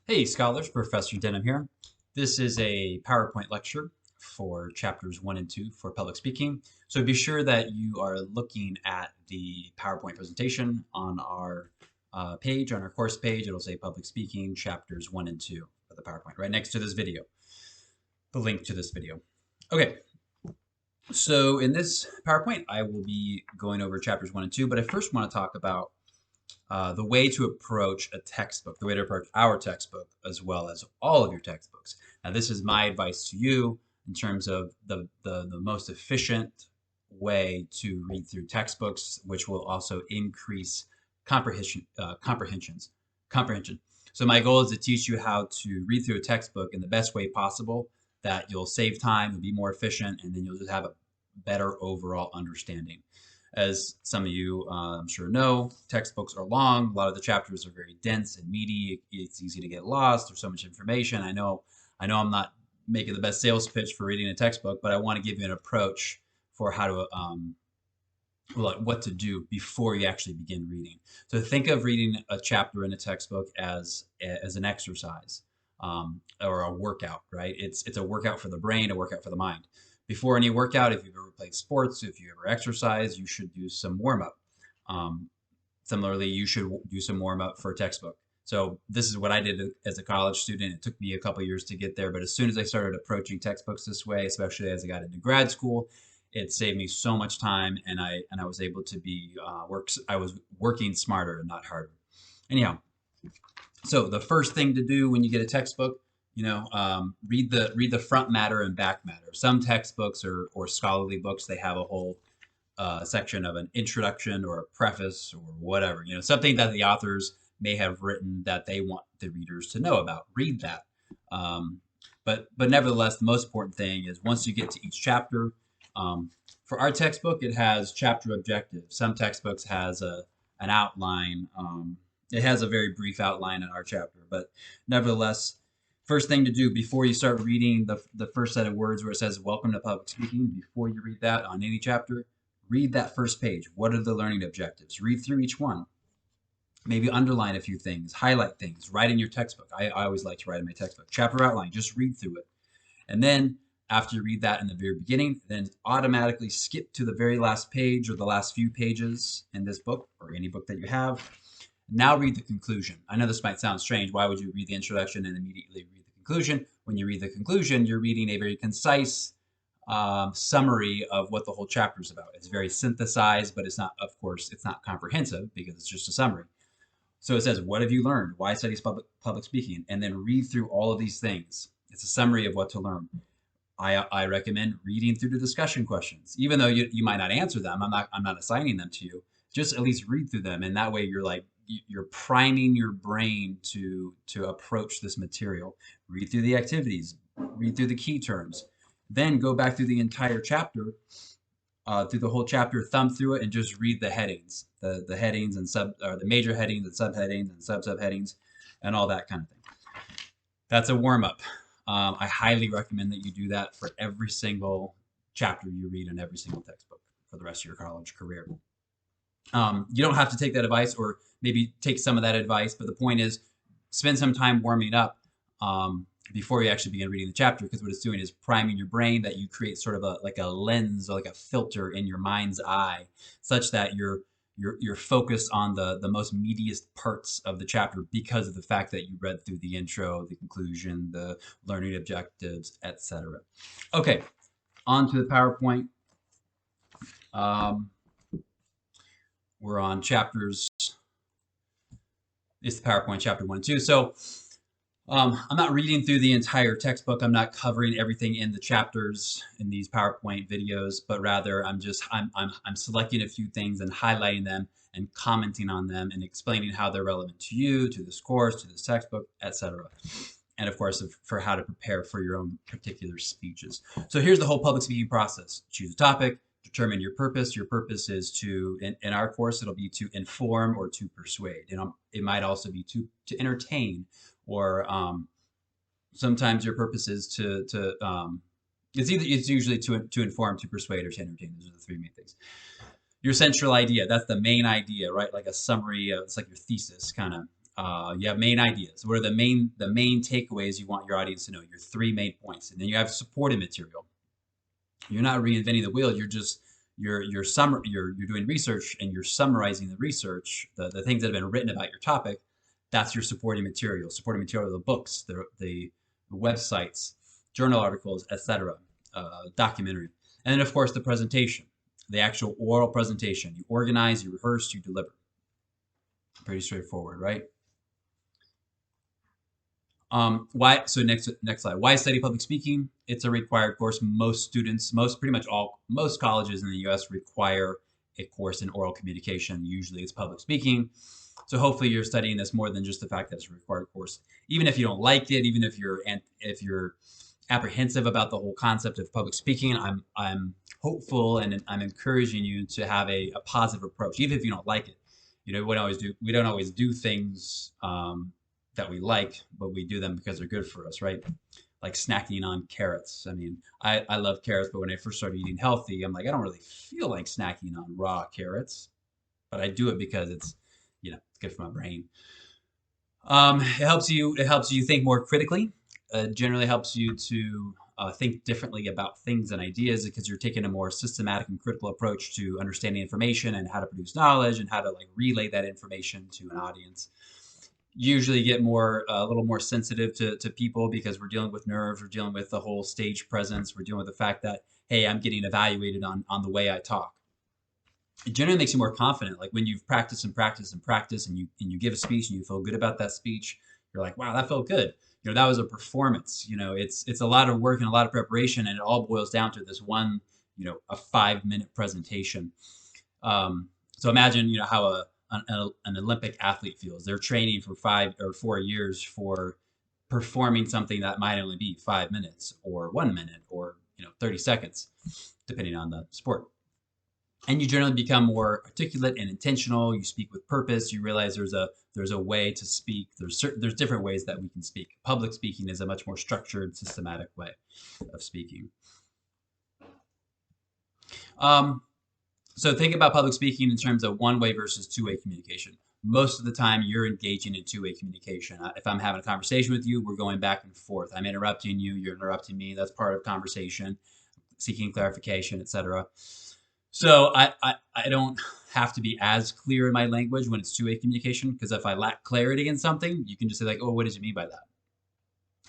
Hey scholars, Professor Denham here. This is a PowerPoint lecture for chapters 1 and 2 for public speaking. So be sure that you are looking at the PowerPoint presentation on our page, on our course page. It'll say public speaking chapters 1 and 2 of the PowerPoint right next to this video, the link to this video. Okay, so in this PowerPoint, I will be going over chapters 1 and 2, but I first want to talk about the way to approach a textbook, the way to approach our textbook, as well as all of your textbooks. Now, this is my advice to you in terms of the most efficient way to read through textbooks, which will also increase comprehension. So my goal is to teach you how to read through a textbook in the best way possible, that you'll save time and be more efficient, and then you'll just have a better overall understanding. As some of you, I'm sure, know, textbooks are long. A lot of the chapters are very dense and meaty. It's easy to get lost. There's so much information. I know I'm not making the best sales pitch for reading a textbook, but I want to give you an approach for how to what to do before you actually begin reading. So think of reading a chapter in a textbook as an exercise, or a workout, right? It's a workout for the brain, a workout for the mind. Before any workout, if you've ever played sports, if you ever exercise, you should do some warm up. Similarly, you should do some warm up for a textbook. So this is what I did as a college student. It took me a couple years to get there, but as soon as I started approaching textbooks this way, especially as I got into grad school, it saved me so much time, and I was able to be I was working smarter and not harder. Anyhow, so the first thing to do when you get a textbook, read the front matter and back matter. Some textbooks or scholarly books, they have a whole section of an introduction or a preface or whatever, something that the authors may have written that they want the readers to know about. Read that. Um, but nevertheless, the most important thing is once you get to each chapter. For our textbook, it has chapter objectives. Some textbooks has an outline. It has a very brief outline in our chapter, but nevertheless, first thing to do before you start reading the first set of words where it says welcome to public speaking, before you read that on any chapter, read that first page. What are the learning objectives? Read through each one. Maybe underline a few things, highlight things, write in your textbook. I always like to write in my textbook. Chapter outline, just read through it. And then after you read that in the very beginning, then automatically skip to the very last page or the last few pages in this book or any book that you have. Now read the conclusion. I know this might sound strange. Why would you read the introduction and immediately read the conclusion? When you read the conclusion, you're reading a very concise summary of what the whole chapter is about. It's very synthesized, but it's not, of course, it's not comprehensive because it's just a summary. So it says, what have you learned? Why study public speaking? And then read through all of these things. It's a summary of what to learn. I recommend reading through the discussion questions, even though you might not answer them. I'm not assigning them to you. Just at least read through them, and that way you're priming your brain to approach this material. Read through the activities, read through the key terms, then go back through the entire chapter, through the whole chapter, thumb through it, and just read the headings, the headings and the major headings and subheadings and subheadings, and all that kind of thing. That's a warm up. I highly recommend that you do that for every single chapter you read in every single textbook for the rest of your college career. You don't have to take that advice, or maybe take some of that advice, but the point is spend some time warming up before you actually begin reading the chapter, because what it's doing is priming your brain, that you create sort of like a lens or like a filter in your mind's eye, such that you're focused on the most meatiest parts of the chapter because of the fact that you read through the intro, the conclusion, the learning objectives, etc. Okay, on to the PowerPoint. We're on chapters. It's the PowerPoint chapter 1 and 2. So I'm not reading through the entire textbook. I'm not covering everything in the chapters in these PowerPoint videos, but rather I'm selecting a few things and highlighting them and commenting on them and explaining how they're relevant to you, to this course, to this textbook, etc. And of course, for how to prepare for your own particular speeches. So here's the whole public speaking process. Choose a topic, determine your purpose. Your purpose is to, in our course, it'll be to inform or to persuade. It might also be to entertain, or sometimes your purpose is to it's usually to inform, to persuade, or to entertain. Those are the three main things. Your central idea, that's the main idea, right? Like a summary of, it's like your thesis kind of. You have main ideas. What are the main takeaways you want your audience to know? Your three main points, and then you have supporting material. You're not reinventing the wheel. You're doing research and you're summarizing the research, the things that have been written about your topic. That's your supporting material. Supporting material, the books, the websites, journal articles, etc. Documentary, and then of course the presentation, the actual oral presentation. You organize, you rehearse, you deliver. Pretty straightforward, right? Why? So next slide. Why study public speaking? It's a required course. Most students, most colleges in the U.S. require a course in oral communication. Usually, it's public speaking. So hopefully, you're studying this more than just the fact that it's a required course. Even if you don't like it, even if you're apprehensive about the whole concept of public speaking, I'm hopeful and I'm encouraging you to have a positive approach, even if you don't like it. We don't always do things that we like, but we do them because they're good for us, right? Like snacking on carrots. I mean, I love carrots, but when I first started eating healthy, I'm like, I don't really feel like snacking on raw carrots, but I do it because it's good for my brain. It helps you think more critically. Generally helps you to think differently about things and ideas because you're taking a more systematic and critical approach to understanding information and how to produce knowledge and how to relay that information to an audience. Usually get a little more sensitive to people because we're dealing with nerves, we're dealing with the whole stage presence, we're dealing with the fact that, hey, I'm getting evaluated on the way I talk. It generally makes you more confident. Like when you've practiced and practiced and practiced and you give a speech and you feel good about that speech, you're like, wow, that felt good. That was a performance. It's a lot of work and a lot of preparation, and it all boils down to this one, a 5-minute presentation. So imagine, how an Olympic athlete feels. They're training for 5 or 4 years for performing something that might only be 5 minutes or 1 minute or 30 seconds, depending on the sport. And you generally become more articulate and intentional. You speak with purpose. You realize there's a way to speak. There's different ways that we can speak. Public speaking is a much more structured, systematic way of speaking. So think about public speaking in terms of one-way versus two-way communication. Most of the time, you're engaging in two-way communication. If I'm having a conversation with you, we're going back and forth. I'm interrupting you, you're interrupting me. That's part of conversation, seeking clarification, etc. So I don't have to be as clear in my language when it's two-way communication, because if I lack clarity in something, you can just say like, oh, what did you mean by that?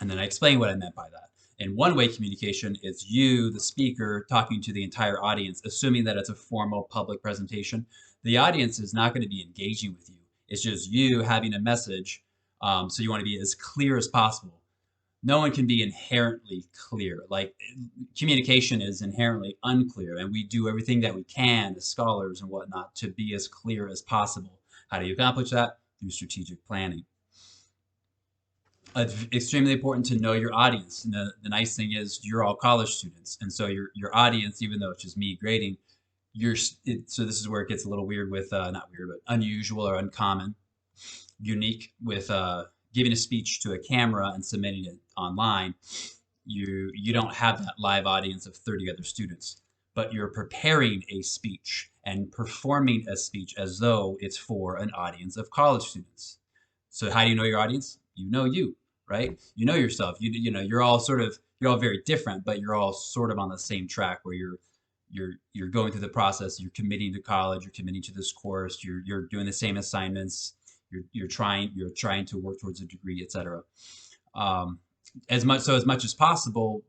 And then I explain what I meant by that. In one-way communication, it's you, the speaker, talking to the entire audience, assuming that it's a formal public presentation. The audience is not going to be engaging with you. It's just you having a message. So you want to be as clear as possible. No one can be inherently clear. Like communication is inherently unclear, and we do everything that we can as scholars and whatnot to be as clear as possible. How do you accomplish that? Through strategic planning. It's extremely important to know your audience. And the nice thing is you're all college students, and so your audience, even though it's just me grading, so this is where it gets a little weird with not weird, but unusual or uncommon, unique with giving a speech to a camera and submitting it online. You don't have that live audience of 30 other students, but you're preparing a speech and performing a speech as though it's for an audience of college students. So how do you know your audience? You know you, right? You know yourself. You're all very different, but you're all sort of on the same track where you're going through the process. You're committing to college. You're committing to this course. You're doing the same assignments. You're trying to work towards a degree, etc. As much as possible,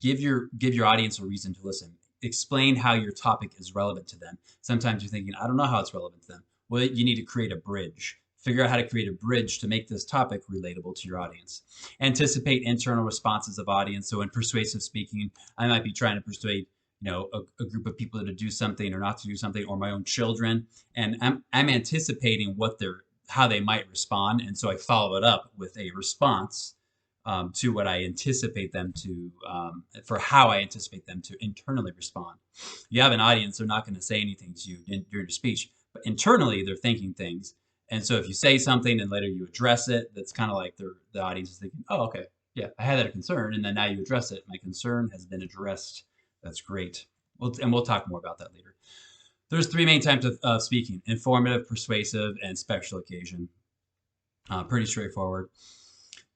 give your audience a reason to listen. Explain how your topic is relevant to them. Sometimes you're thinking, I don't know how it's relevant to them. Well, you need to create a bridge. Figure out how to create a bridge to make this topic relatable to your audience. Anticipate internal responses of audience. So in persuasive speaking, I might be trying to persuade a group of people to do something or not to do something, or my own children, and I'm anticipating how they might respond, and so I follow it up with a response to what I anticipate them to, for how I anticipate them to internally respond. You have an audience; they're not going to say anything to you during your speech, but internally they're thinking things. And so if you say something and later you address it, that's kind of like the audience is thinking, oh, okay, yeah, I had that concern, and then now you address it. My concern has been addressed. That's great. We'll talk more about that later. There's 3 main types of speaking: informative, persuasive, and special occasion. Pretty straightforward.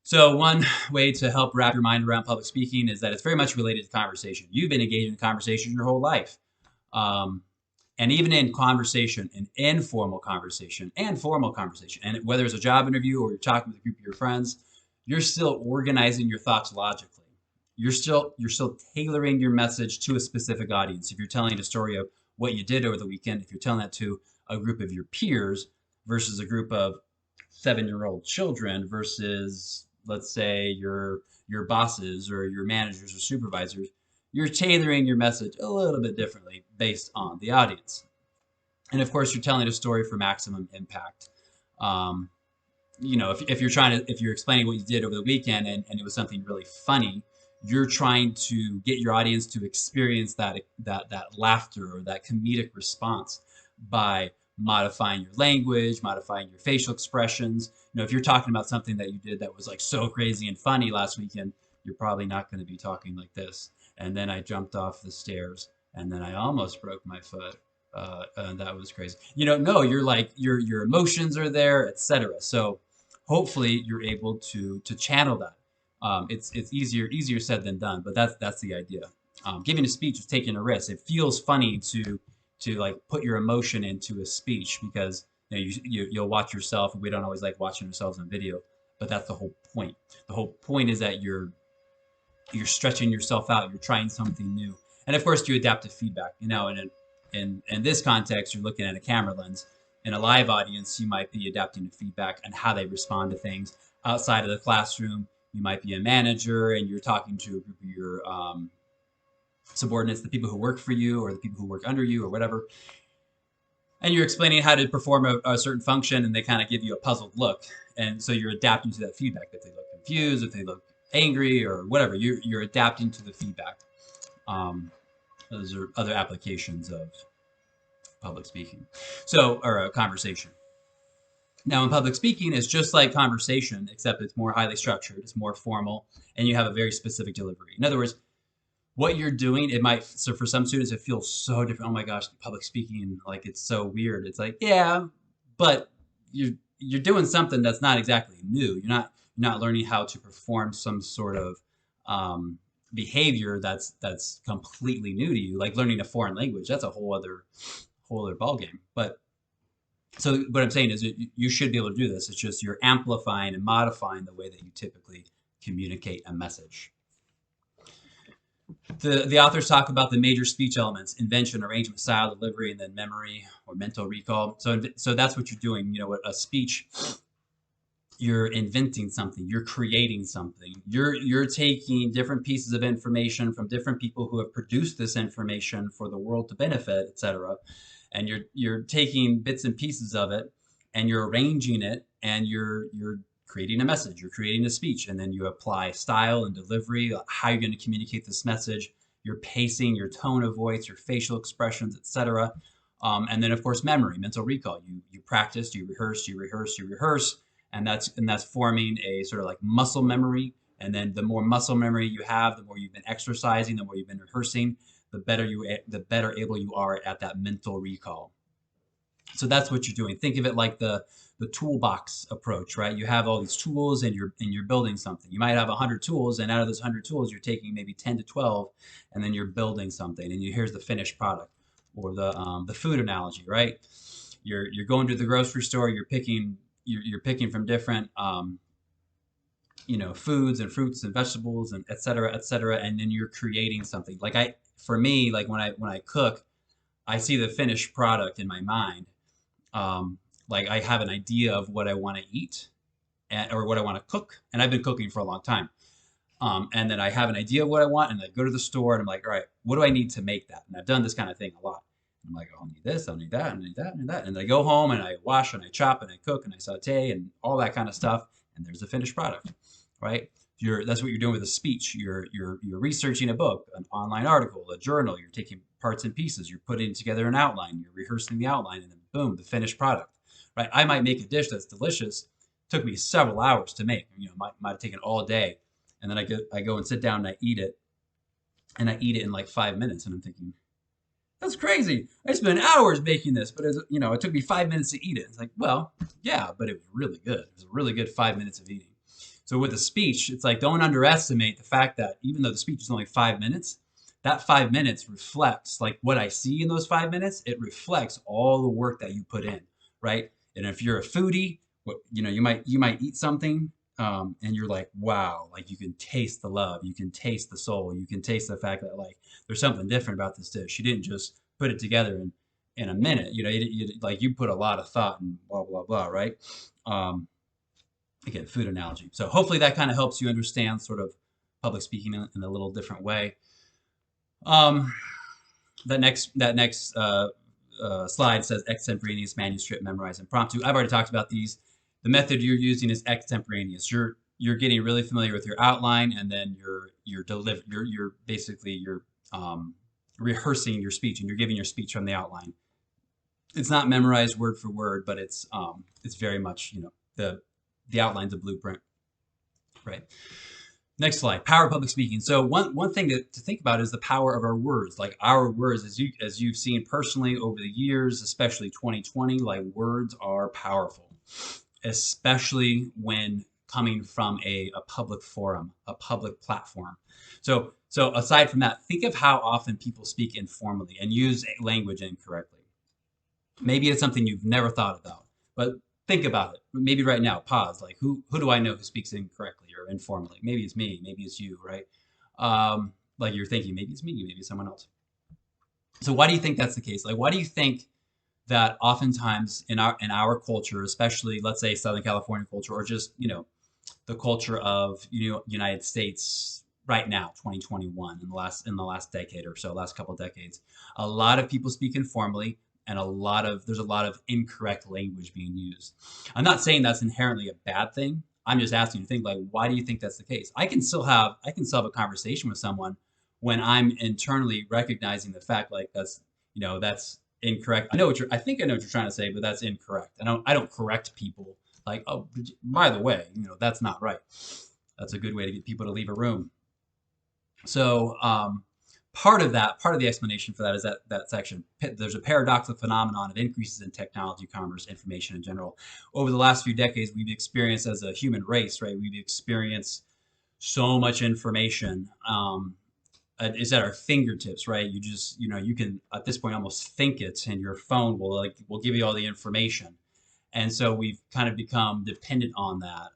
So one way to help wrap your mind around public speaking is that it's very much related to conversation. You've been engaged in conversation your whole life. Um, and even in conversation, in informal conversation and formal conversation, and whether it's a job interview or you're talking with a group of your friends, you're still organizing your thoughts logically. You're still tailoring your message to a specific audience. If you're telling a story of what you did over the weekend, if you're telling that to a group of your peers versus a group of 7-year-old children versus, let's say, your bosses or your managers or supervisors, you're tailoring your message a little bit differently based on the audience. And of course, you're telling a story for maximum impact. Um, if you're explaining what you did over the weekend and it was something really funny, you're trying to get your audience to experience that laughter or that comedic response by modifying your language, modifying your facial expressions. If you're talking about something that you did that was like so crazy and funny last weekend, you're probably not going to be talking like this. And then I jumped off the stairs, and then I almost broke my foot. And that was crazy. No, you're like your emotions are there, etc. So hopefully you're able to channel that. It's easier said than done, but that's the idea. Giving a speech is taking a risk. It feels funny to like put your emotion into a speech because you'll watch yourself, and we don't always like watching ourselves on video, but that's the whole point. The whole point is that you're stretching yourself out, you're trying something new, and of course you adapt to feedback. And in this context, you're looking at a camera lens. In a live audience, you might be adapting to feedback and how they respond to things. Outside of the classroom, you might be a manager and you're talking to a group of your subordinates, the people who work for you or the people who work under you or whatever. And you're explaining how to perform a certain function, and they kind of give you a puzzled look. And so you're adapting to that feedback. If they look confused, if they look angry or whatever, you're adapting to the feedback. Those are other applications of public speaking. Or a conversation. Now, in public speaking, it's just like conversation, except it's more highly structured, it's more formal, and you have a very specific delivery. In other words, what you're doing, so for some students, it feels so different. Oh my gosh, public speaking, like it's so weird. It's like, yeah, but you're doing something that's not exactly new. You're not learning how to perform some sort of behavior that's completely new to you, like learning a foreign language. That's a whole other ballgame. But so what I'm saying is you should be able to do this. It's just you're amplifying and modifying the way that you typically communicate a message. The authors talk about the major speech elements: invention, arrangement, style, delivery, and then memory or mental recall. So that's what you're doing. A speech, you're inventing something, you're creating something, you're taking different pieces of information from different people who have produced this information for the world to benefit, etc. And you're taking bits and pieces of it and you're arranging it and you're creating a message, you're creating a speech, and then you apply style and delivery, how you're going to communicate this message, your pacing, your tone of voice, your facial expressions, etc. And then of course memory, mental recall. You practice, you rehearse, and that's forming a sort of like muscle memory. And then the more muscle memory you have, the more you've been exercising, the more you've been rehearsing, the better able you are at that mental recall. So that's what you're doing. Think of it like the toolbox approach, right? You have all these tools and you're building something. You might have 100 tools, and out of those 100 tools, you're taking maybe 10 to 12, and then you're building something. And here's the finished product, or the food analogy, right? You're going to the grocery store. You're picking from different foods and fruits and vegetables and et cetera, and then you're creating something. For me, like when I cook, I see the finished product in my mind. Like I have an idea of what I want to eat or what I want to cook, and I've been cooking for a long time. And then I have an idea of what I want, and I go to the store and I'm like, all right, what do I need to make that? And I've done this kind of thing a lot. I'm like, oh, I'll need this, I'll need that, I'll need that, and that. And then I go home and I wash and I chop and I cook and I saute and all that kind of stuff, and there's the finished product, right? That's what you're doing with a speech. You're researching a book, an online article, a journal. You're taking parts and pieces. You're putting together an outline. You're rehearsing the outline, and then boom, the finished product, right? I might make a dish that's delicious. It took me several hours to make. Might have taken all day, and then I go and sit down and I eat it in like 5 minutes, and I'm thinking, That's crazy. I spent hours making this, but it took me 5 minutes to eat it. It's like, well, yeah, but it was really good. It was a really good 5 minutes of eating. So with a speech, it's like don't underestimate the fact that even though the speech is only 5 minutes, that 5 minutes reflects like what I see in those 5 minutes. It reflects all the work that you put in, right? And if you're a foodie, you might eat something, and you're like, wow, like you can taste the love, you can taste the soul, you can taste the fact that like there's something different about this dish. You didn't just put it together in a minute. Like you put a lot of thought and blah blah blah, right? Um, Again, food analogy. So hopefully that kind of helps you understand sort of public speaking in a little different way. Um, that next slide says extemporaneous, manuscript, memorize, impromptu. I've already talked about these. The method you're using is extemporaneous. You're getting really familiar with your outline, and then you're rehearsing your speech, and you're giving your speech from the outline. It's not memorized word for word, but it's very much the outline's a blueprint, right? Next slide, power of public speaking. So one thing to think about is the power of our words. Like our words, as you've seen personally over the years, especially 2020, like words are powerful, especially when coming from a public forum, a public platform. So aside from that, think of how often people speak informally and use language incorrectly. Maybe it's something you've never thought about, but think about it. Maybe right now, pause. Like, who do I know who speaks incorrectly or informally? Maybe it's me. Maybe it's you, right? Like you're thinking, maybe it's me. Maybe it's someone else. So why do you think that's the case? Like, why do you think that oftentimes in our culture, especially let's say Southern California culture, or just the culture of United States right now, 2021, in the last decade or so, last couple of decades, a lot of people speak informally, and there's a lot of incorrect language being used. I'm not saying that's inherently a bad thing. I'm just asking you to think like, why do you think that's the case? I can still have a conversation with someone when I'm internally recognizing the fact like that's incorrect. I think I know what you're trying to say, but that's incorrect. I don't correct people like, oh, by the way, that's not right. That's a good way to get people to leave a room. So part of the explanation for that is that section. There's a paradoxical phenomenon of increases in technology, commerce, information in general. Over the last few decades, we've experienced as a human race, right? We've experienced so much information. Is at our fingertips, right? You just, you can at this point almost think it, and your phone will give you all the information. And so we've kind of become dependent on that.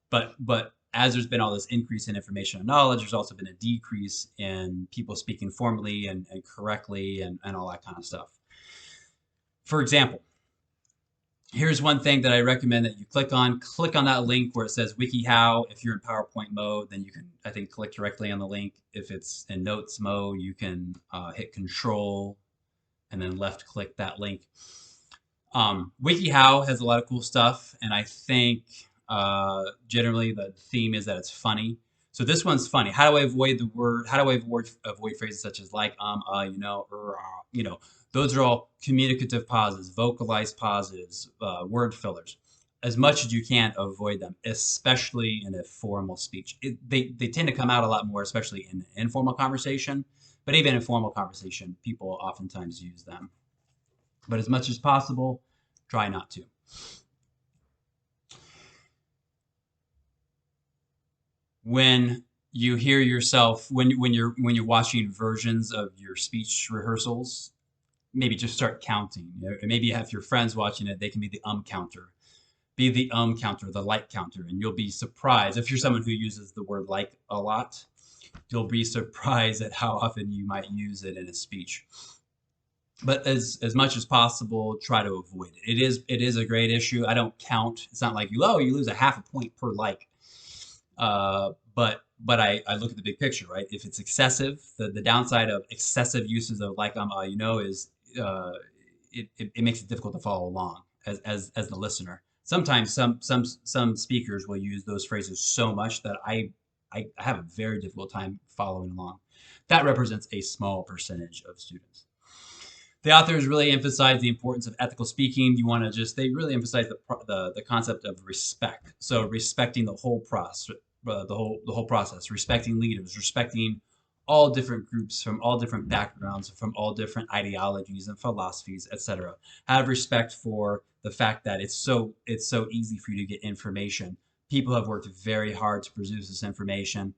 But as there's been all this increase in information and knowledge, there's also been a decrease in people speaking formally and correctly and all that kind of stuff. For example, here's one thing that I recommend that you click on. Click on that link where it says WikiHow. If you're in PowerPoint mode, then you can, I think, click directly on the link. If it's in Notes mode, you can hit Control and then left click that link. WikiHow has a lot of cool stuff, and I think generally the theme is that it's funny. So this one's funny. How do I avoid avoid phrases such as like, those are all communicative pauses, vocalized pauses, word fillers. As much as you can, avoid them, especially in a formal speech. They tend to come out a lot more, especially in informal conversation. But even in formal conversation, people oftentimes use them. But as much as possible, try not to. When you hear yourself, when you're watching versions of your speech rehearsals, maybe just start counting. Maybe if your friends watching it, they can be the counter. Be the counter, the like counter, and you'll be surprised. If you're someone who uses the word like a lot, you'll be surprised at how often you might use it in a speech. But as much as possible, try to avoid it. It is a great issue. I don't count. It's not like you lose a half a point per like. But I look at the big picture, right? If it's excessive, the downside of excessive uses of like is it makes it difficult to follow along as the listener. Sometimes some speakers will use those phrases so much that I have a very difficult time following along. That represents a small percentage of students. The authors really emphasize the importance of ethical speaking. They really emphasize the concept of respect. So respecting the whole process, respecting leaders, respecting all different groups from all different backgrounds, from all different ideologies and philosophies, etc. Have respect for the fact that it's so easy for you to get information. People have worked very hard to produce information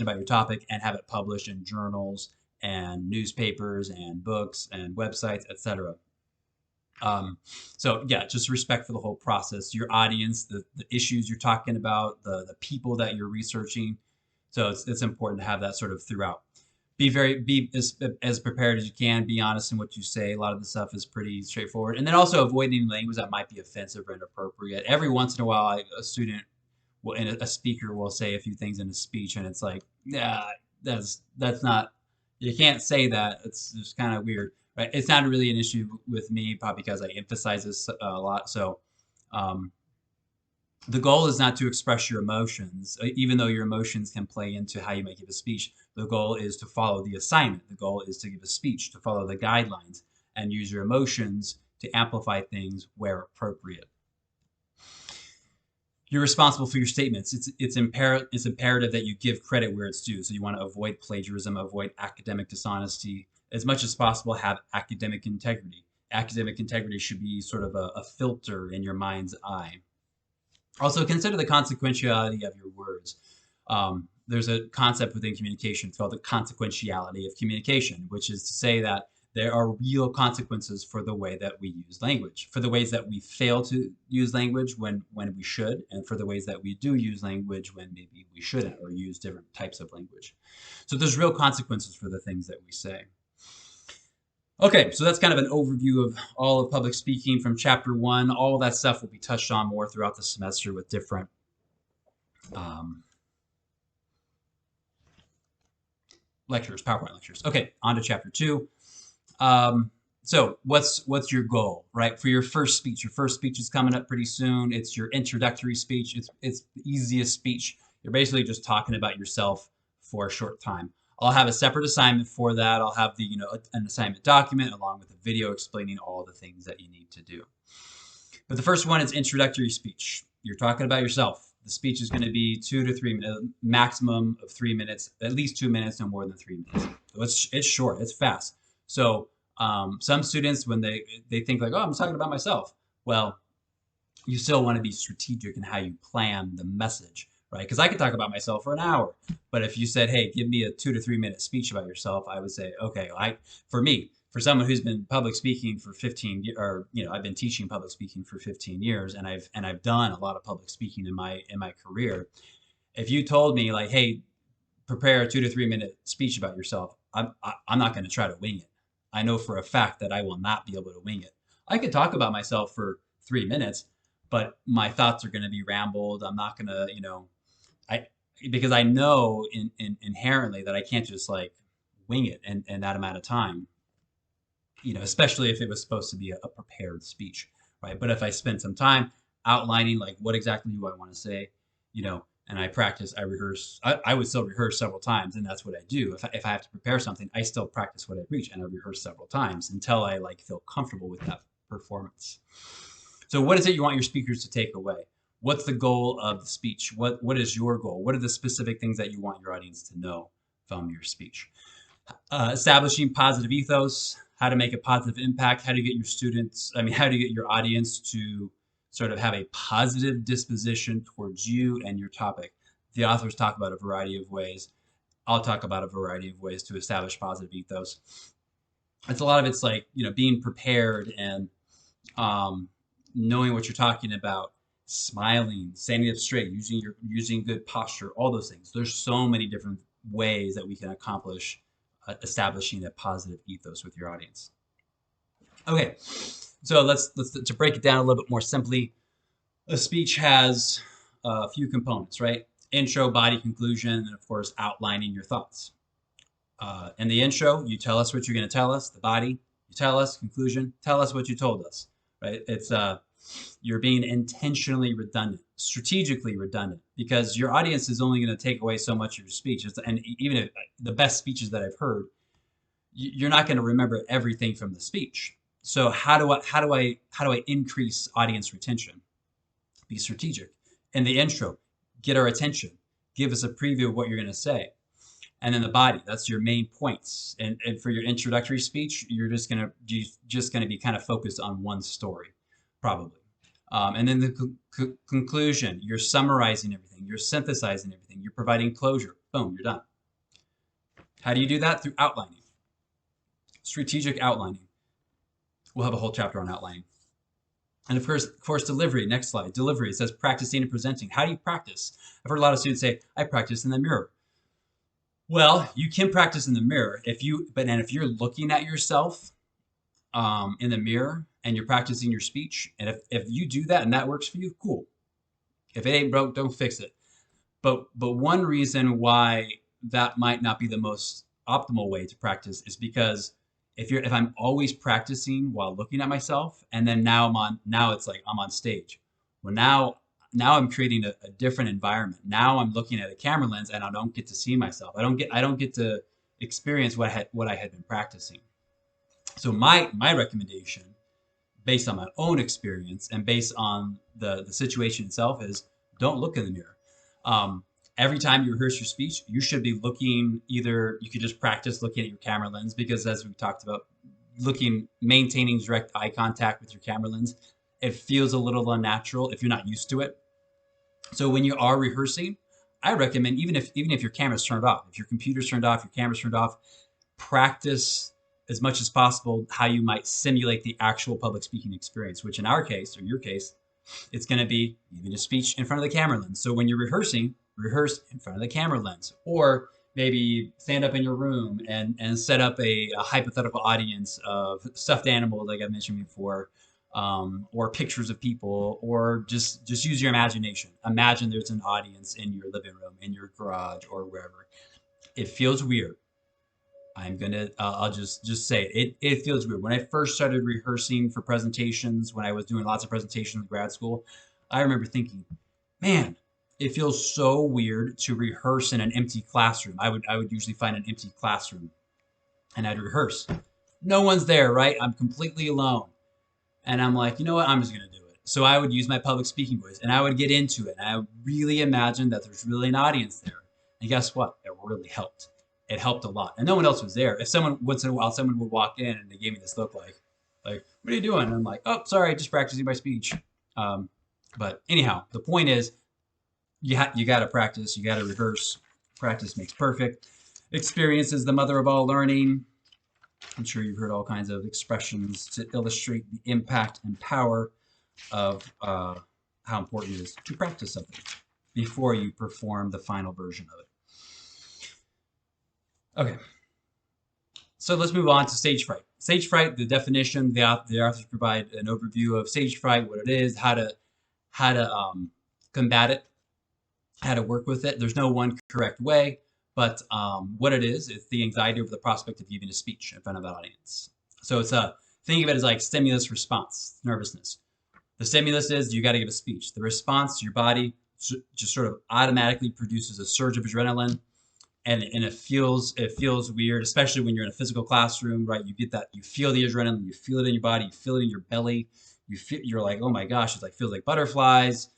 about your topic and have it published in journals and newspapers and books and websites, etc. Um, so yeah, just respect for the whole process, your audience, the issues you're talking about, the people that you're researching. So it's important to have that sort of throughout. Be as prepared as you can. Be honest in what you say. A lot of the stuff is pretty straightforward, and then also avoid any language that might be offensive or inappropriate. Every once in a while, a student will, and a speaker will say a few things in a speech, and it's like, yeah, that's not. You can't say that. It's just kind of weird, right? It's not really an issue with me, probably because I emphasize this a lot. So, um, the goal is not to express your emotions, even though your emotions can play into how you might give a speech. The goal is to follow the assignment. The goal is to give a speech, to follow the guidelines, and use your emotions to amplify things where appropriate. You're responsible for your statements. It's imperative that you give credit where it's due. So you want to avoid plagiarism, avoid academic dishonesty, as much as possible. Have academic integrity. Academic integrity should be sort of a filter in your mind's eye. Also, consider the consequentiality of your words. There's a concept within communication. It's called the consequentiality of communication, which is to say that there are real consequences for the way that we use language, for the ways that we fail to use language when we should, and for the ways that we do use language when maybe we shouldn't, or use different types of language. So there's real consequences for the things that we say. Okay, so that's kind of an overview of all of public speaking from chapter 1. All of that stuff will be touched on more throughout the semester with different lectures, PowerPoint lectures. Okay, on to chapter 2. So what's your goal, right? For your first speech. Your first speech is coming up pretty soon. It's your introductory speech. It's the easiest speech. You're basically just talking about yourself for a short time. I'll have a separate assignment for that. I'll have an assignment document along with a video explaining all the things that you need to do. But the first one is introductory speech. You're talking about yourself. The speech is going to be 2 to 3 minutes, maximum of 3 minutes, at least 2 minutes, no more than 3 minutes. So it's short, it's fast. So some students, when they think like, oh, I'm talking about myself. Well, you still want to be strategic in how you plan the message, right? Because I could talk about myself for an hour, but if you said, hey, give me a 2 to 3 minute speech about yourself, I would say, okay, for someone who's been public speaking for 15 years, or I've been teaching public speaking for 15 years, and I've done a lot of public speaking in my career. If you told me like, hey, prepare a 2 to 3 minute speech about yourself, I'm not going to try to wing it. I know for a fact that I will not be able to wing it. I could talk about myself for 3 minutes, but my thoughts are going to be rambled. I'm not going to, because I know inherently that I can't just like wing it in that amount of time, especially if it was supposed to be a prepared speech, right? But if I spend some time outlining like what exactly do I want to say, and I practice, I rehearse, I would still rehearse several times, and that's what I do. If I have to prepare something, I still practice what I preach, and I rehearse several times until I like feel comfortable with that performance. So what is it you want your speakers to take away? What's the goal of the speech? What is your goal? What are the specific things that you want your audience to know from your speech? Establishing positive ethos, how to make a positive impact, how to get how to get your audience to sort of have a positive disposition towards you and your topic. The authors talk about a variety of ways. I'll talk about a variety of ways to establish positive ethos. It's a lot of it's like, being prepared and knowing what you're talking about, smiling, standing up straight, using good posture, all those things. There's so many different ways that we can accomplish establishing a positive ethos with your audience. Okay, so let's to break it down a little bit more simply. A speech has a few components, right? Intro, body, conclusion, and of course outlining your thoughts. In the intro, you tell us what you're going to tell us. The body, you tell us. Conclusion, tell us what you told us. Right? It's you're being intentionally redundant, strategically redundant, because your audience is only going to take away so much of your speech. And even if the best speeches that I've heard, you're not going to remember everything from the speech. So how do I increase audience retention? Be strategic. In the intro, get our attention. Give us a preview of what you're going to say. And then the body, that's your main points. And for your introductory speech, you're just gonna be kind of focused on one story, probably. And then the conclusion, you're summarizing everything, you're synthesizing everything, you're providing closure. Boom, you're done. How do you do that? Through outlining, strategic outlining. We'll have a whole chapter on outlining. And of course, delivery. Next slide. Delivery. It says practicing and presenting. How do you practice? I've heard a lot of students say, I practice in the mirror. Well, you can practice in the mirror if you're looking at yourself in the mirror and you're practicing your speech, and if you do that and that works for you, cool. If it ain't broke, don't fix it. But one reason why that might not be the most optimal way to practice is because if I'm always practicing while looking at myself, and then now it's like I'm on stage. Well, now I'm creating a different environment. Now I'm looking at a camera lens and I don't get to see myself. I don't get to experience what I had been practicing. So my recommendation, based on my own experience and based on the situation itself, is don't look in the mirror. Every time you rehearse your speech, you should be looking, either you could just practice looking at your camera lens, because as we talked about, maintaining direct eye contact with your camera lens, it feels a little unnatural if you're not used to it. So when you are rehearsing, I recommend, even if your camera's turned off, if your computer's turned off, your camera's turned off, practice as much as possible how you might simulate the actual public speaking experience, which in our case, or your case, it's going to be giving a speech in front of the camera lens. So when you're rehearsing, rehearse in front of the camera lens, or maybe stand up in your room and set up a hypothetical audience of stuffed animals, like I mentioned before, or pictures of people, or just use your imagination. Imagine there's an audience in your living room, in your garage, or wherever. It feels weird. I'll just say it feels weird. When I first started rehearsing for presentations, when I was doing lots of presentations in grad school, I remember thinking, man, it feels so weird to rehearse in an empty classroom. I would usually find an empty classroom and I'd rehearse. No one's there, right? I'm completely alone. And I'm like, you know what? I'm just going to do it. So I would use my public speaking voice and I would get into it. And I would really imagine that there's really an audience there. And guess what? It really helped. It helped a lot. And no one else was there. If once in a while, someone would walk in and they gave me this look like, what are you doing? And I'm like, oh, sorry, just practicing my speech. But anyhow, the point is, you got to practice. You got to rehearse. Practice makes perfect. Experience is the mother of all learning. I'm sure you've heard all kinds of expressions to illustrate the impact and power of how important it is to practice something before you perform the final version of it. Okay, so let's move on to stage fright. Stage fright, the definition, the authors provide an overview of stage fright, what it is, how to combat it, how to work with it. There's no one correct way, but what it is, it's the anxiety over the prospect of giving a speech in front of an audience. So think of it as like stimulus response, nervousness. The stimulus is you got to give a speech. The response, your body just sort of automatically produces a surge of adrenaline. And it feels weird, especially when you're in a physical classroom, right? You get that, you feel the adrenaline, you feel it in your body, you feel it in your belly. You're like, oh my gosh, feels like butterflies.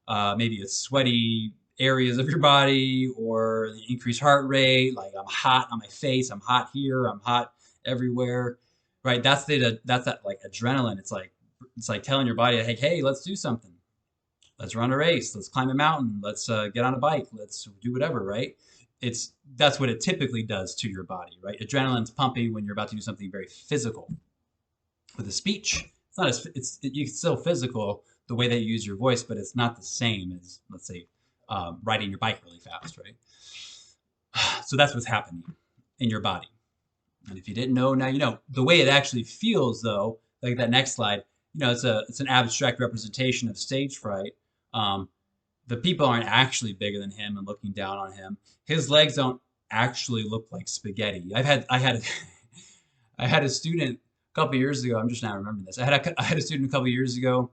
Maybe it's sweaty areas of your body, or the increased heart rate. Like, I'm hot on my face, I'm hot here, I'm hot everywhere, right? That's that like adrenaline. It's like telling your body, hey, let's do something. Let's run a race. Let's climb a mountain. Let's get on a bike. Let's do whatever, right? That's what it typically does to your body, right? Adrenaline's pumping when you're about to do something very physical. With a speech, it's still physical the way that you use your voice, but it's not the same as, let's say, riding your bike really fast, right? So that's what's happening in your body. And if you didn't know, now you know. The way it actually feels, though, like that next slide, it's an abstract representation of stage fright. The people aren't actually bigger than him and looking down on him. His legs don't actually look like spaghetti. I had a student a couple years ago. I'm just now remembering this. I had a student a couple years ago.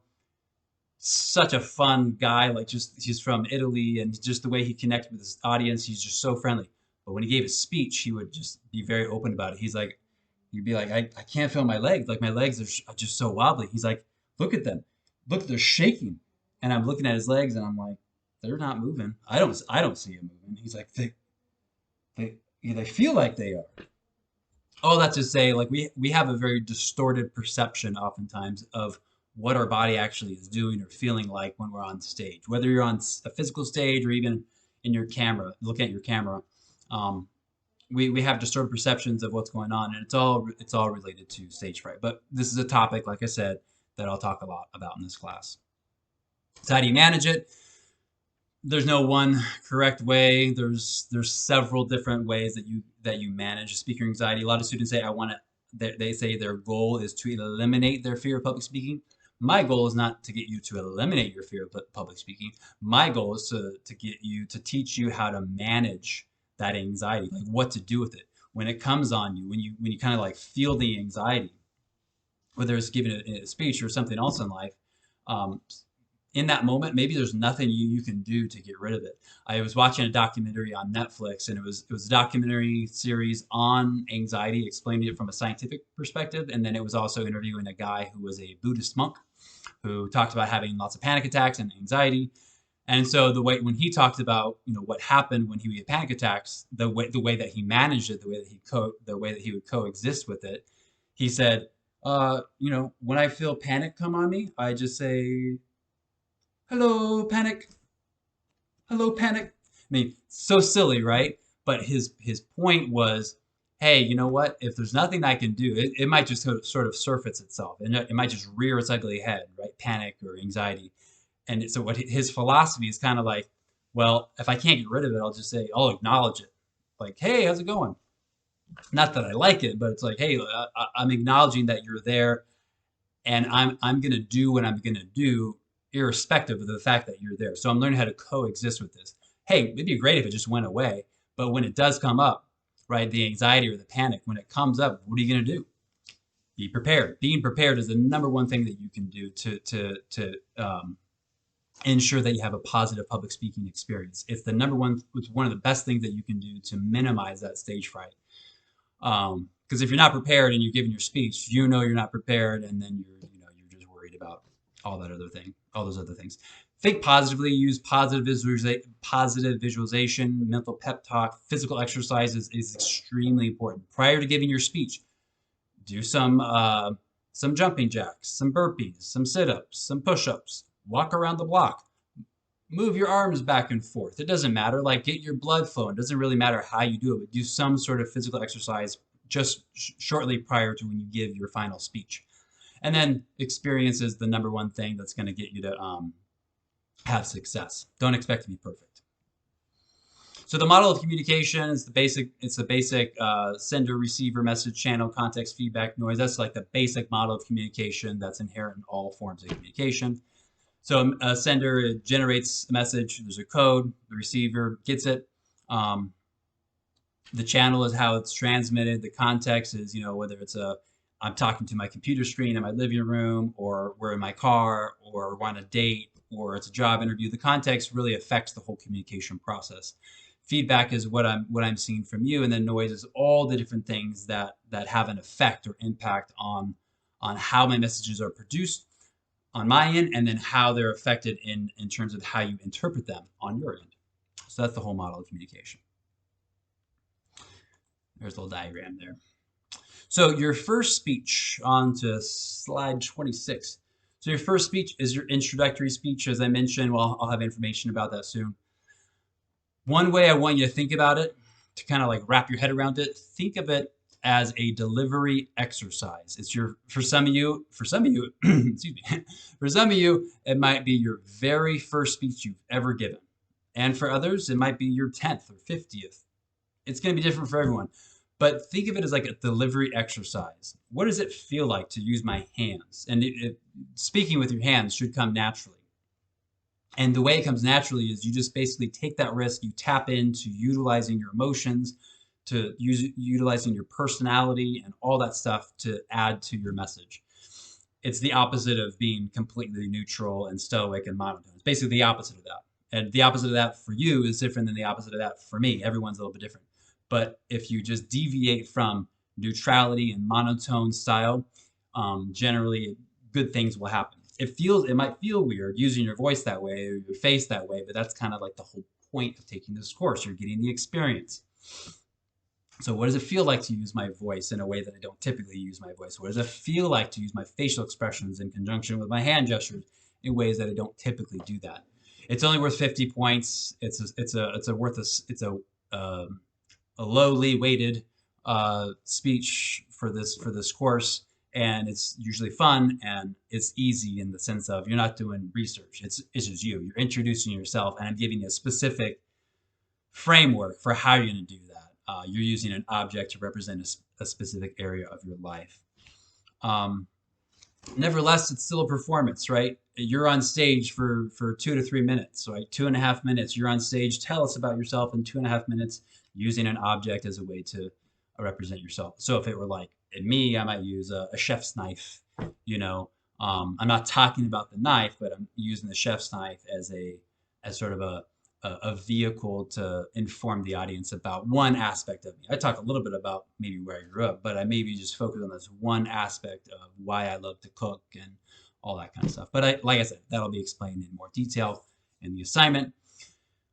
Such a fun guy. Like, he's from Italy, and just the way he connected with his audience, he's just so friendly. But when he gave a speech, he would just be very open about it. He'd be like, I can't feel my legs. Like, my legs are just so wobbly. He's like, look at them. Look, they're shaking. And I'm looking at his legs and I'm like, they're not moving. I don't see him moving. He's like, they feel like they are. All that to say, like we have a very distorted perception oftentimes of what our body actually is doing or feeling like when we're on stage, whether you're on a physical stage or even in your camera, looking at your camera. Um, we have distorted perceptions of what's going on, and it's all related to stage fright. But this is a topic, like I said, that I'll talk a lot about in this class. So how do you manage it? There's no one correct way. There's several different ways that you manage speaker anxiety. A lot of students say they say their goal is to eliminate their fear of public speaking. My goal is not to get you to eliminate your fear of public speaking. My goal is to get you to teach you how to manage that anxiety, like what to do with it when it comes on you, when you kind of like feel the anxiety, whether it's giving a speech or something else in life. Um, in that moment, maybe there's nothing you can do to get rid of it. I was watching a documentary on Netflix, and it was a documentary series on anxiety, explaining it from a scientific perspective, and then it was also interviewing a guy who was a Buddhist monk who talked about having lots of panic attacks and anxiety. And so the way when he talked about what happened when he had panic attacks, the way that he managed it, the way that he would coexist with it, he said, when I feel panic come on me, I just say, "Hello, panic. Hello, panic." I mean, so silly, right? But his point was, hey, you know what? If there's nothing I can do, it might just sort of surface itself, and it might just rear its ugly head, right? Panic or anxiety. And so what his philosophy is kind of like, well, if I can't get rid of it, I'll just say, I'll acknowledge it. Like, hey, how's it going? Not that I like it, but it's like, hey, I'm acknowledging that you're there, and I'm gonna do what I'm gonna do, irrespective of the fact that you're there. So I'm learning how to coexist with this. Hey, it'd be great if it just went away, but when it does come up, right, the anxiety or the panic, when it comes up, what are you gonna do? Be prepared. Being prepared is the number one thing that you can do to ensure that you have a positive public speaking experience. It's one of the best things that you can do to minimize that stage fright. Because if you're not prepared and you're giving your speech, you're not prepared, and then you're just worried about all those other things. Think positively. Use positive visualization, mental pep talk, physical exercises is extremely important. Prior to giving your speech, do some jumping jacks, some burpees, some sit-ups, some push-ups. Walk around the block. Move your arms back and forth. It doesn't matter. Like, get your blood flowing. It doesn't really matter how you do it, but do some sort of physical exercise just shortly prior to when you give your final speech. And then experience is the number one thing that's going to get you to have success. Don't expect to be perfect. So the model of communication is the basic. It's the basic sender, receiver, message, channel, context, feedback, noise. That's like the basic model of communication that's inherent in all forms of communication. So a sender generates a message. There's a code. The receiver gets it. The channel is how it's transmitted. The context is, whether it's I'm talking to my computer screen in my living room, or we're in my car, or we're on a date, or it's a job interview. The context really affects the whole communication process. Feedback is what I'm seeing from you, and then noise is all the different things that have an effect or impact on how my messages are produced on my end, and then how they're affected in terms of how you interpret them on your end. So that's the whole model of communication. There's a little diagram there. So your first speech, on to slide 26. So your first speech is your introductory speech, as I mentioned. Well, I'll have information about that soon. One way I want you to think about it, to kind of like wrap your head around it, think of it as a delivery exercise. For some of you, excuse me, for some of you, it might be your very first speech you've ever given. And for others, it might be your 10th or 50th. It's going to be different for everyone. But think of it as like a delivery exercise. What does it feel like to use my hands? And speaking with your hands should come naturally. And the way it comes naturally is you just basically take that risk, you tap into utilizing your emotions, to utilizing your personality and all that stuff to add to your message. It's the opposite of being completely neutral and stoic and monotone. It's basically the opposite of that. And the opposite of that for you is different than the opposite of that for me. Everyone's a little bit different. But if you just deviate from neutrality and monotone style, generally good things will happen. It might feel weird using your voice that way or your face that way, but that's kind of like the whole point of taking this course. You're getting the experience. So what does it feel like to use my voice in a way that I don't typically use my voice? What does it feel like to use my facial expressions in conjunction with my hand gestures in ways that I don't typically do that? It's only worth 50 points. Um, a lowly weighted speech for this course, and it's usually fun and it's easy in the sense of you're not doing research. It's just you. You're introducing yourself, and I'm giving you a specific framework for how you're going to do that. You're using an object to represent a specific area of your life. Um, Nevertheless, it's still a performance, right? You're on stage for 2 to 3 minutes, right? 2.5 minutes. You're on stage. Tell us about yourself in 2.5 minutes, using an object as a way to represent yourself. So if it were like me, I might use a chef's knife. You know, I'm not talking about the knife, but I'm using the chef's knife as sort of a vehicle to inform the audience about one aspect of me. I talk a little bit about maybe where I grew up, but I maybe just focus on this one aspect of why I love to cook and all that kind of stuff. But like I said, that'll be explained in more detail in the assignment.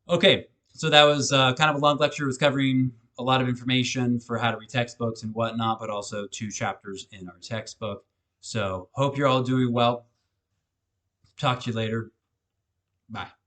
Okay, so that was kind of a long lecture. It was covering a lot of information for how to read textbooks and whatnot, but also 2 chapters in our textbook. So hope you're all doing well. Talk to you later. Bye.